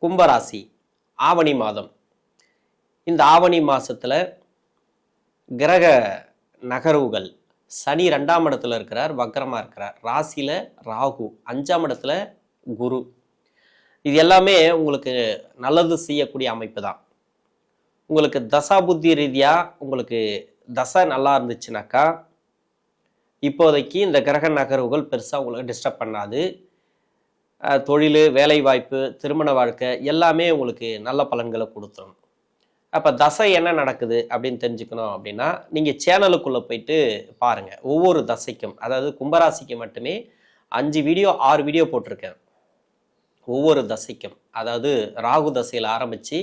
கும்பராசி ஆவணி மாதம். இந்த ஆவணி மாசத்துல கிரக நகர்வுகள், சனி 2ஆம் இடத்துல இருக்கிறார், வக்ரமா இருக்கிறார். ராசியில ராகு, 5ஆம் இடத்துல குரு. இது எல்லாமே உங்களுக்கு நல்லது செய்யக்கூடிய அமைப்பு தான். உங்களுக்கு தசா புத்தி ரீதியா உங்களுக்கு தசை நல்லா இருந்துச்சுனாக்கா இப்போதைக்கு இந்த கிரக நகர்வுகள் பெருசா உங்களுக்கு டிஸ்டர்ப் பண்ணாது. தொழில், வேலை வாய்ப்பு, திருமண வாழ்க்கை எல்லாமே உங்களுக்கு நல்ல பலன்களை கொடுத்துரும். அப்போ தசை என்ன நடக்குது அப்படின்னு தெரிஞ்சுக்கணும் அப்படின்னா நீங்கள் சேனலுக்குள்ளே போயிட்டு பாருங்கள். ஒவ்வொரு தசைக்கும், அதாவது கும்பராசிக்கு மட்டுமே 5 வீடியோ 6 வீடியோ போட்டிருக்கேன். ஒவ்வொரு தசைக்கும், அதாவது ராகு தசையில் ஆரம்பித்து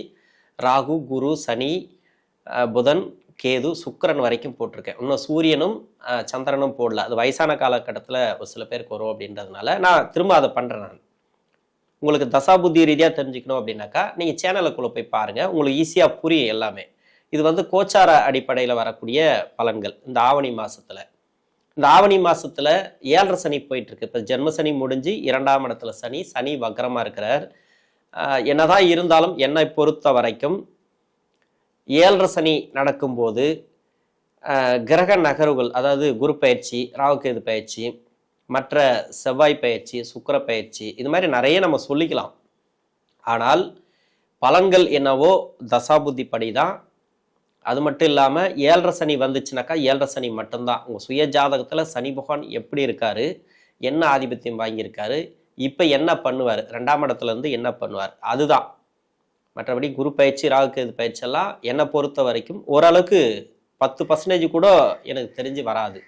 ராகு, குரு, சனி, புதன், கேது, சுக்கிரன் வரைக்கும் போட்டிருக்கேன். இன்னும் சூரியனும் சந்திரனும் போடல. அது வயசான காலகட்டத்தில் ஒரு சில பேருக்கு வரும் அப்படின்றதுனால நான் திரும்ப அதை பண்ணுறேன். நான் உங்களுக்கு தசாபுத்தி ரீதியாக தெரிஞ்சுக்கணும் அப்படின்னாக்கா நீங்கள் சேனலுக்குள்ளே போய் பாருங்கள். உங்களுக்கு ஈஸியாக புரியும் எல்லாமே. இது வந்து கோச்சார அடிப்படையில் வரக்கூடிய பலன்கள். இந்த ஆவணி மாதத்தில் இந்த ஆவணி மாதத்தில் 7.5 சனி போயிட்டுருக்கு. இப்போ ஜென்ம சனி முடிஞ்சு 2ஆம் இடத்துல சனி, சனி வக்ரமாக இருக்கிறார். என்னதான் இருந்தாலும் என்னை பொறுத்த வரைக்கும் 7.5 சனி நடக்கும்போது கிரக நகர்வுகள், அதாவது குரு பயிற்சி, ராகுகேது பயிற்சி, மற்ற செவ்வாய் பயிற்சி, சுக்கிர பயிற்சி, இது மாதிரி நிறைய நம்ம சொல்லிக்கலாம். ஆனால் பலன்கள் என்னவோ தசாபுத்தி படி தான். அது மட்டும் இல்லாமல் 7.5 சனி வந்துச்சுனாக்கா 7.5 சனி மட்டும்தான். உங்கள் சுய ஜாதகத்தில் சனி பகவான் எப்படி இருக்காரு, என்ன ஆதிபத்தியம் வாங்கியிருக்காரு, இப்போ என்ன பண்ணுவார், 2ஆம் இடத்துலேருந்து என்ன பண்ணுவார், அதுதான். மற்றபடி குரு பயிற்சி, ராகுகேது பயிற்சியெல்லாம் என்னை பொறுத்த வரைக்கும் ஓரளவுக்கு 10% கூட எனக்கு தெரிஞ்சு வராது.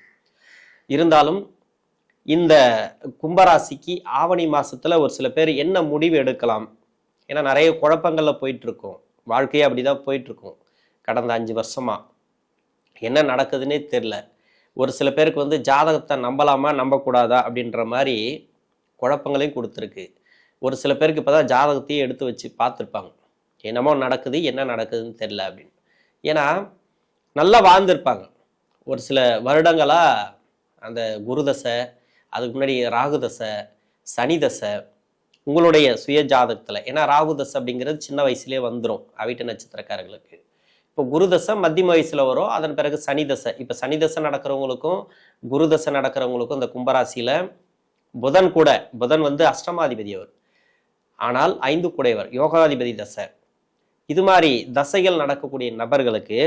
இருந்தாலும் இந்த கும்பராசிக்கு ஆவணி மாசத்துல ஒரு சில பேர் என்ன முடிவு எடுக்கலாம், ஏன்னா நிறைய குழப்பங்கள்ல போயிட்டு இருக்கும். வாழ்க்கையே அப்படிதான் போயிட்டு இருக்கும். கடந்த 5 வருஷமா என்ன நடக்குதுன்னே தெரியல. ஒரு சில பேருக்கு வந்து ஜாதகத்தை நம்பலாமா நம்பக்கூடாதா அப்படின்ற மாதிரி குழப்பங்களையும் கொடுத்துருக்கு. ஒரு சில பேருக்கு இப்போதான் ஜாதகத்தையே எடுத்து வச்சு பார்த்துருப்பாங்க, என்னமோ நடக்குது, என்ன நடக்குதுன்னு தெரியல அப்படின்னு. ஏன்னா நல்லா வாழ்ந்திருப்பாங்க ஒரு சில வருடங்களா. அந்த குருதசை, அதுக்கு முன்னாடி ராகு தசை, சனி தசை, உங்களுடைய சுய ஜாதகத்தில். ஏன்னா ராகு தசை அப்படிங்கிறது சின்ன வயசுலேயே வந்துடும் அவிட்ட நட்சத்திரக்காரர்களுக்கு. இப்போ குரு தசை மத்திய வயசில் வரும், அதன் பிறகு சனி தசை. இப்போ சனி தசை நடக்கிறவங்களுக்கும் குரு தசை நடக்கிறவங்களுக்கும் இந்த கும்பராசியில் புதன் கூட, புதன் வந்து அஷ்டமாதிபதி அவர், ஆனால் 5 கூடையவர், யோகாதிபதி தசை. இது மாதிரி தசைகள் நடக்கக்கூடிய நபர்களுக்கு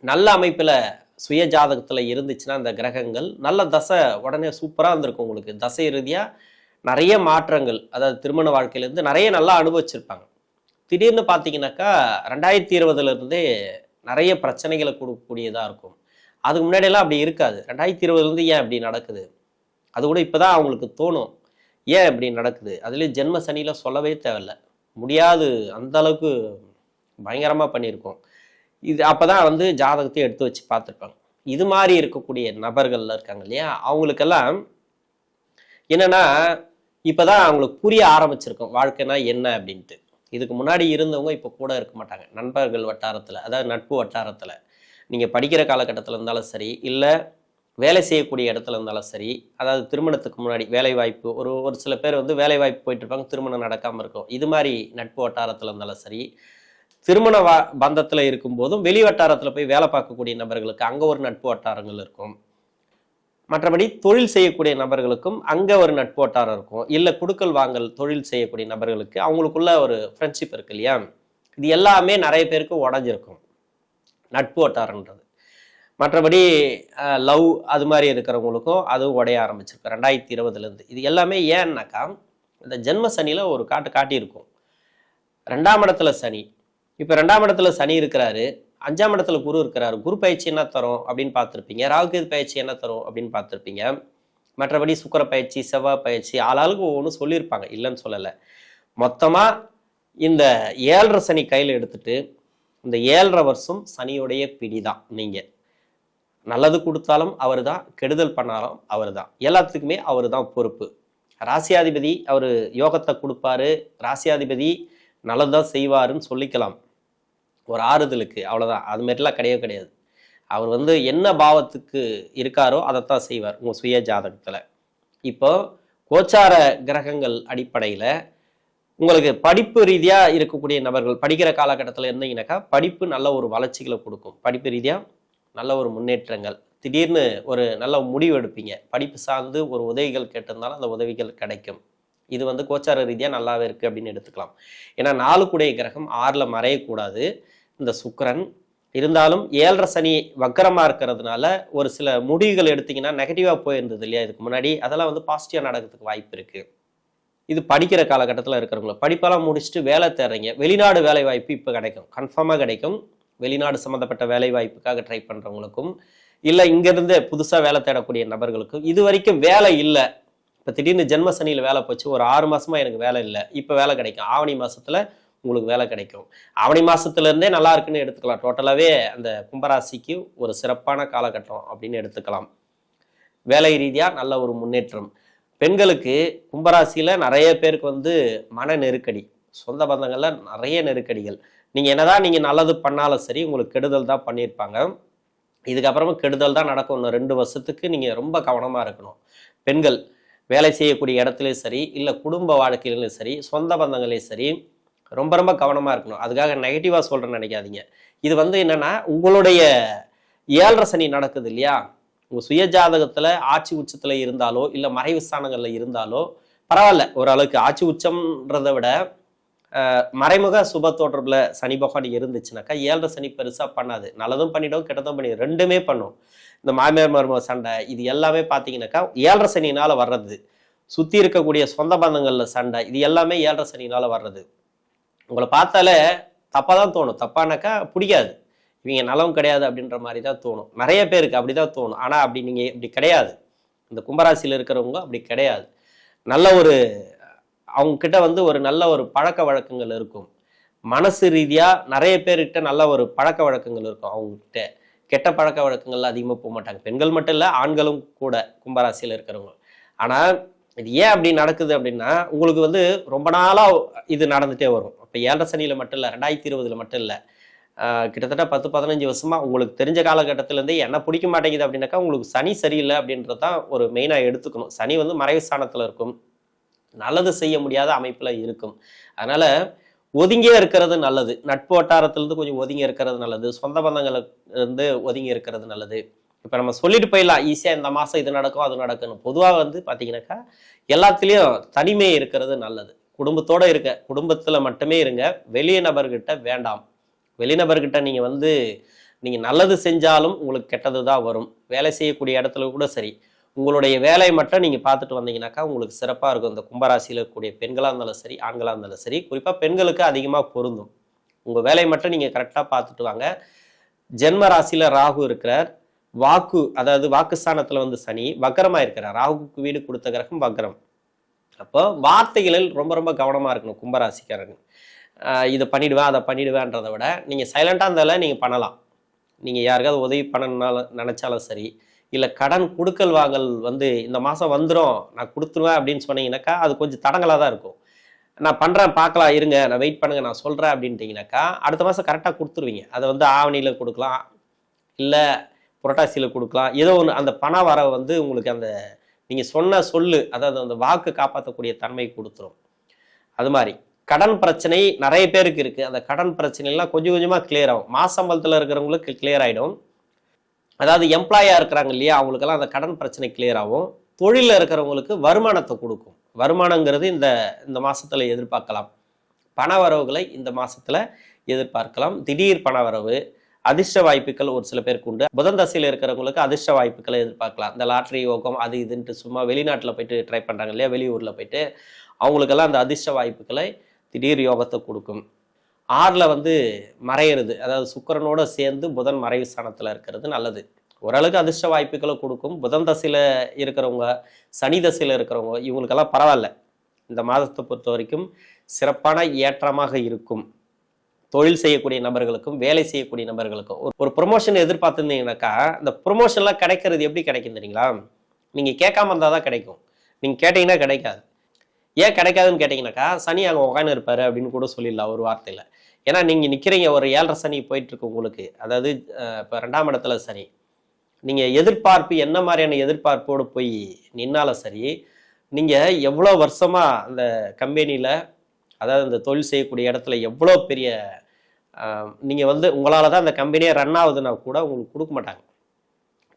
நல்ல அமைப்பில் சுய ஜாதகத்தில் இருந்துச்சுன்னா அந்த கிரகங்கள் நல்ல தசை உடனே சூப்பராக இருந்திருக்கும். உங்களுக்கு தசை ரீதியாக நிறைய மாற்றங்கள், அதாவது திருமண வாழ்க்கையிலேருந்து நிறைய நல்லா அனுபவிச்சிருப்பாங்க. திடீர்னு பார்த்தீங்கன்னாக்கா 2020 நிறைய பிரச்சனைகளை கொடுக்கக்கூடியதாக இருக்கும். அதுக்கு முன்னாடியெல்லாம் அப்படி இருக்காது. 2020 ஏன் அப்படி நடக்குது, அது கூட இப்போ தான் அவங்களுக்கு தோணும் ஏன் இப்படி நடக்குது. அதுலேயும் ஜென்ம சனியில் சொல்லவே தேவையில்லை, முடியாது, அந்த அளவுக்கு பயங்கரமாக பண்ணியிருக்கோம். இது அப்போதான் வந்து ஜாதகத்தை எடுத்து வச்சு பார்த்துருப்பாங்க. இது மாதிரி இருக்கக்கூடிய நபர்கள்ல இருக்காங்க இல்லையா, அவங்களுக்கெல்லாம் என்னன்னா இப்போதான் அவங்களுக்கு புரிய ஆரம்பிச்சிருக்கும் வாழ்க்கைனா என்ன அப்படின்ட்டு. இதுக்கு முன்னாடி இருந்தவங்க இப்போ கூட இருக்க மாட்டாங்க. நண்பர்கள் வட்டாரத்தில், அதாவது நட்பு வட்டாரத்தில், நீங்கள் படிக்கிற காலகட்டத்தில் இருந்தாலும் சரி, இல்லை வேலை செய்யக்கூடிய இடத்துல இருந்தாலும் சரி, அதாவது திருமணத்துக்கு முன்னாடி வேலை வாய்ப்பு, ஒரு சில பேர் வந்து வேலை வாய்ப்பு போயிட்டு இருப்பாங்க, திருமணம் நடக்காமல் இருக்கும். இது மாதிரி நட்பு வட்டாரத்தில் இருந்தாலும் சரி, திருமண பந்தத்தில் இருக்கும்போதும் வெளி வட்டாரத்தில் போய் வேலை பார்க்கக்கூடிய நபர்களுக்கு அங்கே ஒரு நட்பு வட்டாரங்கள் இருக்கும். மற்றபடி தொழில் செய்யக்கூடிய நபர்களுக்கும் அங்கே ஒரு நட்பு வட்டாரம் இருக்கும். இல்லை குடுக்கல் வாங்கல் தொழில் செய்யக்கூடிய நபர்களுக்கு அவங்களுக்குள்ள ஒரு ஃப்ரெண்ட்ஷிப் இருக்கு இல்லையா, இது எல்லாமே நிறைய பேருக்கு உடஞ்சிருக்கும் நட்பு வட்டாரன்றது. மற்றபடி லவ் அது மாதிரி இருக்கிறவங்களுக்கும் அதுவும் உடைய ஆரம்பிச்சிருக்கு 2020 இது எல்லாமே. ஏன்னாக்கா இந்த ஜென்ம சனியில் ஒரு காட்டியிருக்கும். 2ஆம் இடத்துல சனி, இப்போ 2ஆம் இடத்துல சனி இருக்கிறாரு, 5ஆம் இடத்துல குரு இருக்கிறாரு. குரு பயிற்சி என்ன தரும் அப்படின்னு பார்த்துருப்பீங்க, ராகுகேது பயிற்சி என்ன தரும் அப்படின்னு பார்த்துருப்பீங்க. மற்றபடி சுக்கிர பயிற்சி, செவ்வாய் பயிற்சி, ஆளாளுக்கு ஒவ்வொன்றும் சொல்லியிருப்பாங்க, இல்லைன்னு சொல்லலை. மொத்தமாக இந்த 7.5 சனி கையில் எடுத்துட்டு இந்த 7.5 வருஷம் சனியோடைய பிடி தான். நீங்கள் நல்லது கொடுத்தாலும் அவர் தான், கெடுதல் பண்ணாலும் அவர் தான், எல்லாத்துக்குமே அவர் தான் பொறுப்பு. ராசியாதிபதி அவர் யோகத்தை கொடுப்பாரு, ராசியாதிபதி நல்லதான் செய்வாருன்னு சொல்லிக்கலாம் ஒரு ஆறுதலுக்கு, அவ்வளோதான். அது மாதிரிலாம் கிடையாது. அவர் வந்து என்ன பாவத்துக்கு இருக்காரோ அதைத்தான் செய்வார் உங்கள் சுய ஜாதகத்தில். இப்போ கோச்சார கிரகங்கள் அடிப்படையில் உங்களுக்கு படிப்பு ரீதியா இருக்கக்கூடிய நபர்கள் படிக்கிற காலகட்டத்தில் இருந்தீங்கன்னாக்கா படிப்பு நல்ல ஒரு வளர்ச்சிகளை கொடுக்கும். படிப்பு ரீதியா நல்ல ஒரு முன்னேற்றங்கள், திடீர்னு ஒரு நல்ல முடிவு எடுப்பீங்க. படிப்பு சார்ந்து ஒரு உதவிகள் கேட்டிருந்தாலும் அந்த உதவிகள் கிடைக்கும். இது வந்து கோச்சார ரீதியா நல்லாவே இருக்கு அப்படின்னு எடுத்துக்கலாம். ஏன்னா 4 கூடிய கிரகம் 6ல் மறையக்கூடாது இந்த சுக்கிரன். இருந்தாலும் 7.5 சனி வக்கரமா இருக்கிறதுனால ஒரு சில முடிவுகள் எடுத்தீங்கன்னா நெகட்டிவா போயிருந்தது இல்லையா இதுக்கு முன்னாடி, அதெல்லாம் வந்து பாசிட்டிவா நடக்கிறதுக்கு வாய்ப்பு இருக்கு. இது படிக்கிற காலகட்டத்தில் இருக்கிறவங்க படிப்பெல்லாம் முடிச்சுட்டு வேலை தேடுறீங்க, வெளிநாடு வேலை வாய்ப்பு இப்போ கிடைக்கும், கன்ஃபார்மாக கிடைக்கும். வெளிநாடு சம்மந்தப்பட்ட வேலை வாய்ப்புக்காக ட்ரை பண்ணுறவங்களுக்கும், இல்லை இங்கேருந்து புதுசாக வேலை தேடக்கூடிய நபர்களுக்கும், இது வரைக்கும் வேலை இல்லை, இப்போ திடீர்னு ஜென்ம சனியில் வேலை போச்சு, ஒரு 6 மாசமா எனக்கு வேலை இல்லை, இப்போ வேலை கிடைக்கும். ஆவணி மாசத்துல உங்களுக்கு வேலை கிடைக்கும். ஆவணி மாசத்துலேருந்தே நல்லா இருக்குன்னு எடுத்துக்கலாம். டோட்டலாகவே அந்த கும்பராசிக்கு ஒரு சிறப்பான காலகட்டம் அப்படின்னு எடுத்துக்கலாம். வேலை ரீதியாக நல்ல ஒரு முன்னேற்றம். பெண்களுக்கு கும்பராசியில் நிறைய பேருக்கு வந்து மன நெருக்கடி, சொந்த பந்தங்கள்ல நிறைய நெருக்கடிகள். நீங்கள் என்னதான் நீங்கள் நல்லது பண்ணாலும் சரி உங்களுக்கு கெடுதல் தான் பண்ணியிருப்பாங்க. இதுக்கப்புறமா கெடுதல் தான் நடக்கும். இன்னும் 2 வருஷத்துக்கு நீங்கள் ரொம்ப கவனமாக இருக்கணும். பெண்கள் வேலை செய்யக்கூடிய இடத்துலையும் சரி, இல்லை குடும்ப வாழ்க்கையிலையும் சரி, சொந்த பந்தங்களையும் சரி, ரொம்ப ரொம்ப கவனமாக இருக்கணும். அதுக்காக நெகட்டிவாக சொல்கிறேன்னு நினைக்காதீங்க. இது வந்து என்னென்னா உங்களுடைய 7.5 சனி நடக்குது இல்லையா, உங்கள் சுய ஜாதகத்தில் ஆட்சி உச்சத்தில் இருந்தாலோ இல்லை மறைவு ஸ்தானங்களில் இருந்தாலோ பரவாயில்ல, ஓரளவுக்கு. ஆட்சி உச்சம்ன்றதை விட மறைமுக சுப தோற்றத்தில் சனி பகவான் இருந்துச்சுனாக்கா 7.5 சனி பெருசாக பண்ணாது. நல்லதும் பண்ணிடும், கெட்டதும் பண்ணிடும், ரெண்டுமே பண்ணும். இந்த மாமியார் மருமக சண்டை இது எல்லாமே பார்த்தீங்கன்னாக்கா 7.5 சனினால் வர்றது. சுற்றி இருக்கக்கூடிய சொந்த பந்தங்களில் சண்டை இது எல்லாமே 7.5 சனினால் வர்றது. உங்களை பார்த்தாலே தப்பாக தான் தோணும். தப்பானாக்கா பிடிக்காது, இவங்க நலம் கிடையாது அப்படின்ற மாதிரி தான் தோணும். நிறைய பேருக்கு அப்படி தான் தோணும். ஆனால் அப்படி நீங்கள் இப்படி கிடையாது. இந்த கும்பராசியில் இருக்கிறவங்க அப்படி கிடையாது. நல்ல ஒரு அவங்க கிட்ட வந்து ஒரு நல்ல ஒரு பழக்க வழக்கங்கள் இருக்கும். மனசு ரீதியாக நிறைய பேர்கிட்ட நல்ல ஒரு பழக்க வழக்கங்கள் இருக்கும். அவங்ககிட்ட கெட்ட பழக்க வழக்கங்கள்லாம் அதிகமாக போக மாட்டாங்க. பெண்கள் மட்டும் இல்லை, ஆண்களும் கூட கும்பராசியில் இருக்கிறவங்க. ஆனால் இது ஏன் அப்படி நடக்குது அப்படின்னா, உங்களுக்கு வந்து ரொம்ப நாளாக இது நடந்துகிட்டே வரும். இப்போ 7.5 சனியில் மட்டும் இல்லை, 2020 மட்டும் இல்லை, கிட்டத்தட்ட 10-15 வருஷமா உங்களுக்கு தெரிஞ்ச காலகட்டத்திலேருந்தே என்ன பிடிக்க மாட்டேங்குது அப்படின்னாக்கா உங்களுக்கு சனி சரியில்லை அப்படின்றது தான் ஒரு மெயினாக எடுத்துக்கணும். சனி வந்து மறைவு ஸ்தானத்தில் இருக்கும், நல்லது செய்ய முடியாத அமைப்பில் இருக்கும். அதனால் ஒதுங்கியே இருக்கிறது நல்லது. நட்பு வட்டாரத்திலிருந்து கொஞ்சம் ஒதுங்கி இருக்கிறது நல்லது. சொந்த பந்தங்களுக்கு ஒதுங்கி இருக்கிறது நல்லது. இப்போ நம்ம சொல்லிட்டு போயிடலாம் ஈஸியாக, இந்த மாதம் இது நடக்கும் அது நடக்கணும். பொதுவாக வந்து பார்த்தீங்கன்னாக்கா எல்லாத்துலேயும் தனிமை இருக்கிறது நல்லது. குடும்பத்தோடு இருக்க, குடும்பத்தில் மட்டுமே இருங்க. வெளிய நபர்கிட்ட வேண்டாம். வெளிநபர்கிட்ட நீங்கள் வந்து நீங்கள் நல்லது செஞ்சாலும் உங்களுக்கு கெட்டது தான் வரும். வேலை செய்யக்கூடிய இடத்துல கூட சரி, உங்களுடைய வேலையை மட்டும் நீங்கள் பார்த்துட்டு வந்தீங்கன்னாக்கா உங்களுக்கு சிறப்பாக இருக்கும். இந்த கும்பராசியில் இருக்கக்கூடிய பெண்களாக இருந்தாலும் சரி, ஆண்களாக இருந்தாலும் சரி, குறிப்பாக பெண்களுக்கு அதிகமாக பொருந்தும். உங்கள் வேலையை மட்டும் நீங்கள் கரெக்டாக பார்த்துட்டு வாங்க. ஜென்ம ராசியில் ராகு இருக்கிறார். வாக்கு, அதாவது வாக்குஸ்தானத்தில் வந்து சனி வக்கரமாக இருக்கிறார். ராகுக்கு வீடு கொடுத்த கிரகம் வக்கரம். அப்போ வார்த்தைகளில் ரொம்ப ரொம்ப கவனமாக இருக்கணும் கும்பராசிக்காரங்க. இதை பண்ணிடுவேன் அதை பண்ணிடுவேன்றதை விட நீங்கள் சைலண்டாக இருந்தாலும் நீங்கள் பண்ணலாம். நீங்கள் யாருக்காவது உதவி பண்ணணும்னாலும் நினச்சாலும் சரி, இல்லை கடன் கொடுக்கல் வாங்கல் வந்து இந்த மாதம் வந்துடும் நான் கொடுத்துருவேன் அப்படின்னு சொன்னீங்கன்னாக்கா அது கொஞ்சம் தடங்களாக தான் இருக்கும். நான் பண்ணுறேன் பார்க்கலாம் இருங்க நான் வெயிட் பண்ணுங்க நான் சொல்கிறேன் அப்படின்ட்டிங்கனாக்கா அடுத்த மாதம் கரெக்டாக கொடுத்துருவீங்க. அதை வந்து ஆவணியில் கொடுக்கலாம், இல்லை புரட்டாசியில் கொடுக்கலாம், ஏதோ ஒன்று. அந்த பண வரவை வந்து உங்களுக்கு அந்த நீங்கள் சொன்ன சொல்லு, அதாவது அந்த வாக்கு காப்பாற்றக்கூடிய தன்மை கொடுத்துரும். அது மாதிரி கடன் பிரச்சனை நிறைய பேருக்கு இருக்குது. அந்த கடன் பிரச்சனைலாம் கொஞ்சம் கொஞ்சமாக கிளியர் ஆகும். மாசம்பளத்தில் இருக்கிறவங்களுக்கு கிளியர் ஆகிடும். அதாவது எம்ப்ளாயாக இருக்கிறாங்க இல்லையா, அவங்களுக்கெல்லாம் அந்த கடன் பிரச்சனை கிளியர் ஆகும். தொழிலில் இருக்கிறவங்களுக்கு வருமானத்தை கொடுக்கும். வருமானங்கிறது இந்த மாதத்தில் எதிர்பார்க்கலாம். பண வரவுகளை இந்த மாதத்தில் எதிர்பார்க்கலாம். திடீர் பண வரவு, அதிர்ஷ்ட வாய்ப்புகள் ஒரு சில பேருக்கு உண்டு. புதன் தசையில் இருக்கிறவங்களுக்கு அதிர்ஷ்ட வாய்ப்புகளை எதிர்பார்க்கலாம். இந்த லாட்ரி யோகம் அது இதுன்ட்டு சும்மா வெளிநாட்டில் போயிட்டு ட்ரை பண்ணுறாங்க இல்லையா, வெளியூரில் போயிட்டு, அவங்களுக்கெல்லாம் அந்த அதிர்ஷ்ட வாய்ப்புகளை திடீர் யோகத்தை கொடுக்கும். 6ல் வந்து மறையிறது, அதாவது சுக்கிரனோட சேர்ந்து புதன் மறைவு ஸ்தானத்தில் இருக்கிறது நல்லது. ஓரளவுக்கு அதிர்ஷ்ட வாய்ப்புகளை கொடுக்கும். புதன் தசையில் இருக்கிறவங்க, சனி தசையில் இருக்கிறவங்க, இவங்களுக்கெல்லாம் பரவாயில்ல. இந்த மாதத்தை பொறுத்த வரைக்கும் சிறப்பான ஏற்றமாக இருக்கும். தொழில் செய்யக்கூடிய நபர்களுக்கும் வேலை செய்யக்கூடிய நபர்களுக்கும் ஒரு ப்ரொமோஷன் எதிர்பார்த்துருந்தீங்கன்னாக்கா இந்த ப்ரொமோஷன்லாம் கிடைக்கிறது எப்படி கிடைக்கும் தெரியுங்களா? நீங்கள் கேட்காம இருந்தால் தான் கிடைக்கும். நீங்கள் கேட்டிங்கன்னா கிடைக்காது. ஏன் கிடைக்காதுன்னு கேட்டிங்கனாக்கா சனி அங்கே உட்காந்து இருப்பார் அப்படின்னு கூட சொல்லிடலாம் ஒரு வார்த்தையில். ஏன்னா நீங்கள் நிற்கிறீங்க, ஒரு 7.5 சனி போயிட்டுருக்கு உங்களுக்கு. அதாவது இப்போ 2ஆம் இடத்துல சனி. நீங்கள் எதிர்பார்ப்பு என்ன மாதிரியான எதிர்பார்ப்போடு போய் நின்னாலும் சரி, நீங்கள் எவ்வளோ வருஷமாக அந்த கம்பெனியில் அதாவது இந்த தொழில் செய்யக்கூடிய இடத்துல எவ்வளோ பெரிய நீங்கள் வந்து உங்களால் தான் அந்த கம்பெனியே ரன் ஆகுதுன்னா கூட உங்களுக்கு கொடுக்க மாட்டாங்க.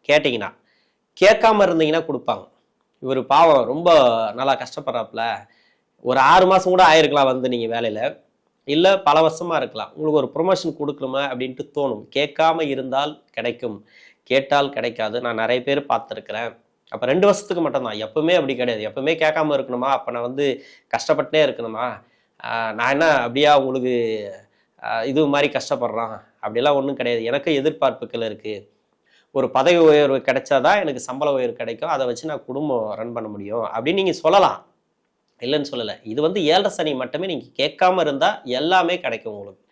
கேட்டிங்கன்னா கேட்காம இருந்தீங்கன்னா கொடுப்பாங்க. இவர் பாவம் ரொம்ப நல்லா கஷ்டப்படுறாப்புல, ஒரு 6 மாதம் கூட ஆயிருக்கலாம் வந்து நீங்கள் வேலையில், இல்லை பல வருஷமாக இருக்கலாம், உங்களுக்கு ஒரு ப்ரொமோஷன் கொடுக்கணுமா அப்படின்ட்டு தோணும். கேட்காம இருந்தால் கிடைக்கும், கேட்டால் கிடைக்காது. நான் நிறைய பேர் பார்த்துருக்குறேன். அப்போ 2 வருஷத்துக்கு மட்டும்தான், எப்பவுமே அப்படி கிடையாது. எப்பவுமே கேட்காம இருக்கணுமா? அப்போ நான் வந்து கஷ்டப்பட்டே இருக்கணுமா? நான் என்ன அப்படியா உங்களுக்கு இது மாதிரி கஷ்டப்படுறான்? அப்படிலாம் ஒன்றும் கிடையாது. எனக்கு எதிர்பார்ப்புகள் இருக்குது. ஒரு பதவி உயர்வு கிடைச்சாதான் எனக்கு சம்பள உயர்வு கிடைக்கும், அதை வச்சு நான் குடும்பம் ரன் பண்ண முடியும் அப்படின்னு நீங்கள் சொல்லலாம், இல்லைன்னு சொல்லலை. இது வந்து 7 சனி மட்டுமே. நீங்கள் கேட்காம இருந்தால் எல்லாமே கிடைக்கும் உங்களுக்கு.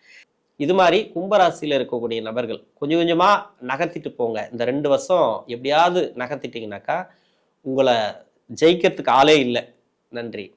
இது மாதிரி கும்பராசியில் இருக்கக்கூடிய நபர்கள் கொஞ்சம் கொஞ்சமாக நகர்த்திட்டு போங்க. இந்த 2 வருஷம் எப்படியாவது நகர்த்திட்டீங்கன்னாக்கா உங்களை ஜெயிக்கிறதுக்கு ஆளே இல்லை. நன்றி.